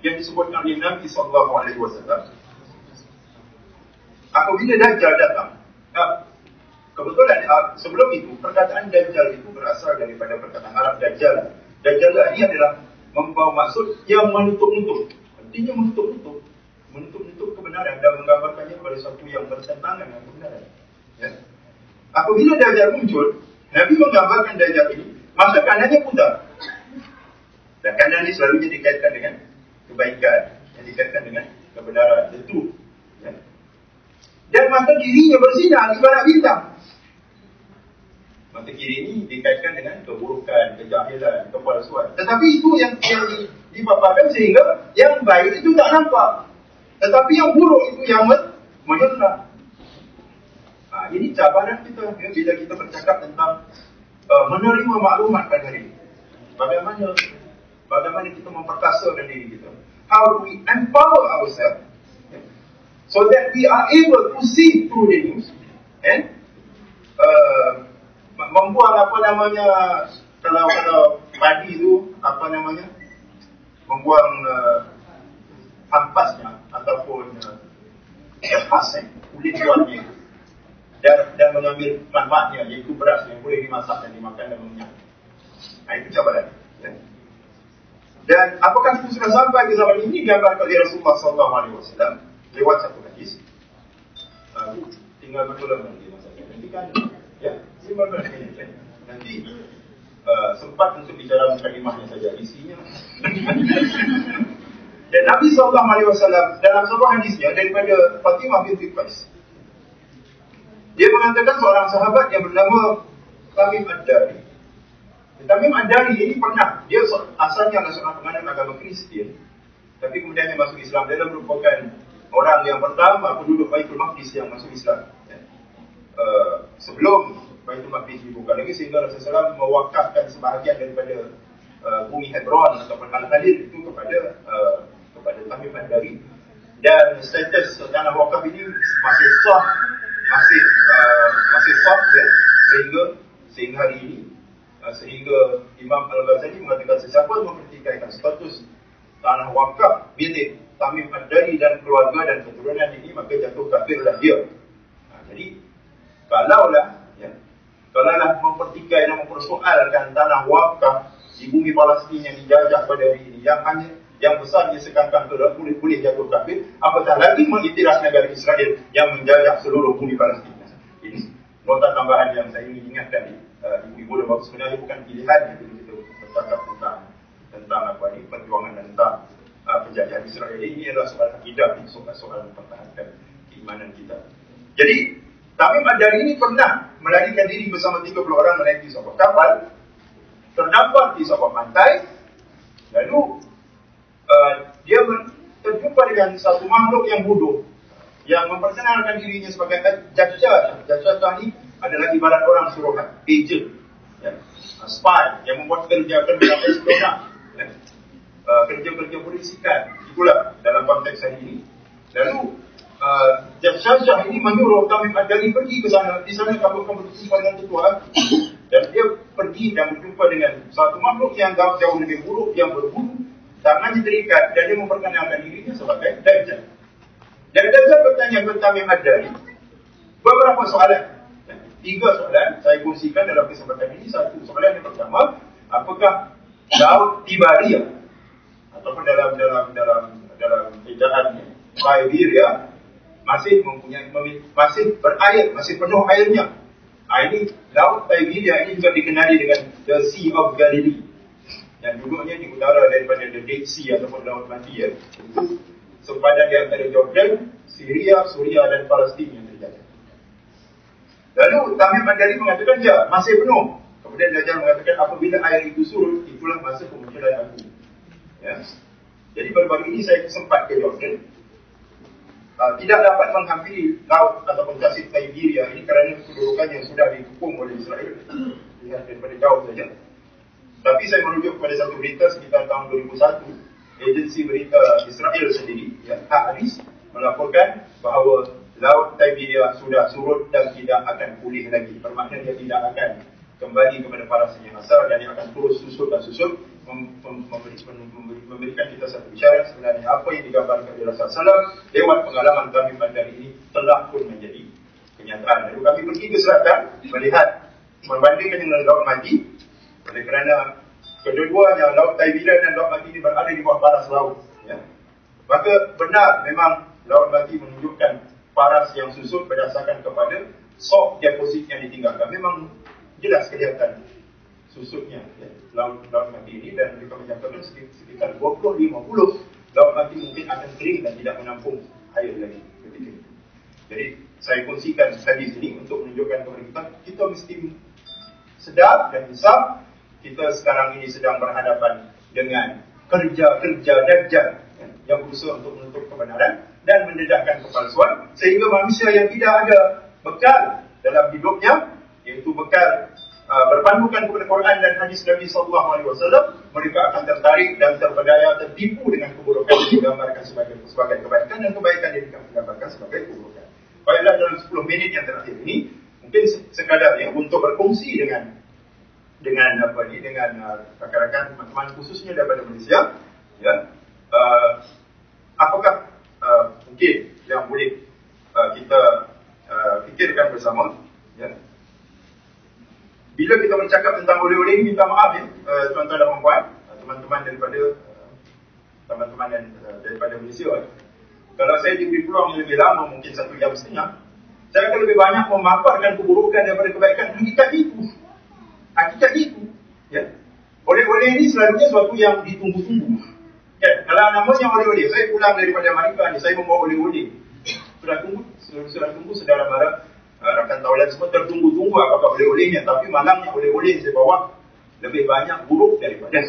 yang disebutkan oleh Nabi SAW. Apabila Dajjal datang, kebetulan sebelum itu perkataan Dajjal itu berasal daripada perkataan Arab Dajjal. Dajjal ini adalah membawa maksud yang menutup-nutup. Artinya menutup kebenaran dan menggambarkannya kepada sesuatu yang bertentangan dengan kebenaran. Ya. Apabila Dajjal muncul, Nabi menggambarkan Dajjal ini, masa kanannya putar. Dan kanan ini selalunya dikaitkan dengan kebaikan, yang dikaitkan dengan kebenaran, the truth. Ya. Dan mata kirinya bersinar ibarat bintang. Mata kiri ini dikaitkan dengan keburukan, kejahilan, kepalsuan. Tetapi itu yang dipaparkan sehingga yang baik itu tak nampak. Tetapi yang buruk itu yang menyerang. Ini cabaran kita ya, bila kita bercakap tentang menerima maklumat pada hari ini. Bagaimana kita memperkasakan diri kita. How do we empower ourselves, so that we are able to see through the news and membuang kalau padi itu membuang ampasnya ataupun pasang kulit luarnya dan mengambil manfaatnya, iaitu beras yang boleh dimasak dan dimakan dan mengenyang. Itu cabaran. Ya. Dan apakah itu sudah sampai ke zaman ini digambarkan oleh Rasulullah SAW lewat satu hadis. Tinggal bertolong nanti masanya. Nanti kan, ya, 15 minit. Nanti sempat untuk bicara mukadimahnya saja, isinya. Dan Nabi SAW dalam sebuah hadisnya daripada Fatimah binti Qais, dia mengatakan seorang sahabat yang bernama Tamim Ad-Dari. Tamim Ad-Dari ini pernah, dia asalnya adalah seorang penganut agama Kristian, tapi kemudian dia masuk Islam. Dia merupakan orang yang pertama penduduk Baitul Maqdis yang masuk Islam. Sebelum Baitul Maqdis dibuka lagi, sehingga Rasulullah SAW mewakafkan sebahagian daripada bumi Hebron ataupun Al-Khalil itu kepada Tamim Ad-Dari. Dan status tanah wakaf ini masih sah ya, sehingga hari ini, sehingga Imam Al-Ghazali mengatakan sesiapa yang mempertikaikan status tanah wakaf milik Tamim Ad-Dari dan keluarga dan keturunan ini, maka jatuh kafirlah dia. Jadi kalaulah mempertikai dan mempersoalkan tanah wakaf di bumi Palestin yang dijajah pada hari ini, yang besar disegangkan boleh jatuh kafir, apatah lagi mengiktiraf negara Israel yang menjajah seluruh bumi Palestin. Ini nota tambahan yang saya ingin ingatkan ibu-ibu, dan sebenarnya bukan pilihan yang kita bercakap tentang perjuangan dan tentang penjajahan Israel. Ini adalah soal akidah, soal mempertahankan keimanan kita. Jadi Tamim Ad-Dari ini pernah melarikan diri bersama 30 orang menaiki sebuah kapal, terdampar di sebuah pantai, lalu dia terjumpa dengan satu makhluk yang bodoh yang memperkenalkan dirinya sebagai Dajjal. Dajjal ini adalah ibarat orang suruhan, agent, ya, spy yang membuat kerja-kerja espionage, ya, kerja-kerja polisikan. Itulah dalam konteks hari ini. Lalu Dajjal ini menyuruh Tamim Ad-Dari pergi ke sana. Di sana kamu berjumpa dengan ketua, dan dia pergi dan berjumpa dengan satu makhluk yang jauh lebih buruk, yang berbulu, tangannya terikat, dan dia memperkenalkan dirinya sebagai Dajjal. Dan Dajjal bertanya kepada Tamim Ad-Dari beberapa soalan. 3 soalan saya kongsikan dalam kesempatan ini. Satu soalan yang pertama, apakah Laut Tiberia ataupun dalam ejaannya Siberia masih berair, masih penuh airnya. Ini Laut Siberia ini juga dikenali dengan The Sea of Galilee, yang duduknya di utara daripada The Dead Sea ataupun Laut Mati, ya. Itu sepadan di antara Jordan, Syria, Suria dan Palestin yang terjadi. Lalu Tamim Ad-Dari mengatakan, ya, masih penuh. Kemudian Dajjal mengatakan, apabila air itu surut, itulah masa kemunculan aku. Ya. Jadi baru-baru ini saya sempat ke Jordan. Tidak dapat menghampiri laut ataupun tasik Siberia ini kerana kedudukannya sudah dikepung oleh Israel. Lihat daripada jauh saja. Tapi saya merujuk kepada satu berita sekitar tahun 2001, agensi berita Israel sendiri, ya, Haaretz, melaporkan bahawa Laut Siberia sudah surut dan tidak akan pulih lagi. Bermakna dia tidak akan kembali kepada parasan yang asal, dan dia akan terus susut memberikan kita satu isyarat sebenarnya apa yang digambarkan oleh Rasulullah lewat pengalaman kami pada hari ini telah pun menjadi kenyataan. Lalu kami pergi ke selatan melihat membandingkan dengan Laut Mati, oleh kerana kedua-duanya Laut Taibira dan Laut Mati ini berada di bawah paras laut. Ya. Maka benar memang Laut Mati menunjukkan paras yang susut berdasarkan kepada soft deposit yang ditinggalkan. Memang jelas kelihatan susutnya ya, Laut Mati ini, dan mereka menjangkakan sekitar 20-50 Laut Mati mungkin akan kering dan tidak menampung air lagi ketika itu. Jadi saya kongsikan hadis ini untuk menunjukkan kepada kita mesti sedar dan insaf. Kita sekarang ini sedang berhadapan dengan kerja-kerja dajjal yang berusaha untuk menutup kebenaran dan mendedahkan kepalsuan, sehingga manusia yang tidak ada bekal dalam hidupnya, iaitu bekal berpandukan kepada Quran dan hadis Nabi SAW, mereka akan tertarik dan terpedaya, tertipu dengan keburukan yang digambarkan sebagai kebaikan, dan kebaikan yang digambarkan sebagai keburukan. Baiklah, dalam 10 minit yang terakhir ini, mungkin sekadar ya untuk berkongsi dengan rakan-rakan teman-teman khususnya daripada Malaysia, ya, apakah mungkin yang boleh kita fikirkan bersama, ya. Bila kita bercakap tentang oleh-oleh ini, minta maaf ya, tuan-tuan dan puan-puan, teman-teman daripada Malaysia. Kalau saya diberi peluang yang lebih lama, mungkin 1 jam setengah, saya akan lebih banyak memaparkan keburukan daripada kebaikan. Hakikat itu, ya. Oleh-oleh ini selalunya sesuatu yang ditunggu-tunggu. Ya, kalau namanya oleh-oleh, saya pulang daripada Amerika ni, saya membawa oleh-oleh. Sudah tunggu saudara mara, rakan taulan semua tertunggu-tunggu apakah oleh-olehnya, tapi malangnya oleh-oleh yang saya bawa lebih banyak buruk daripada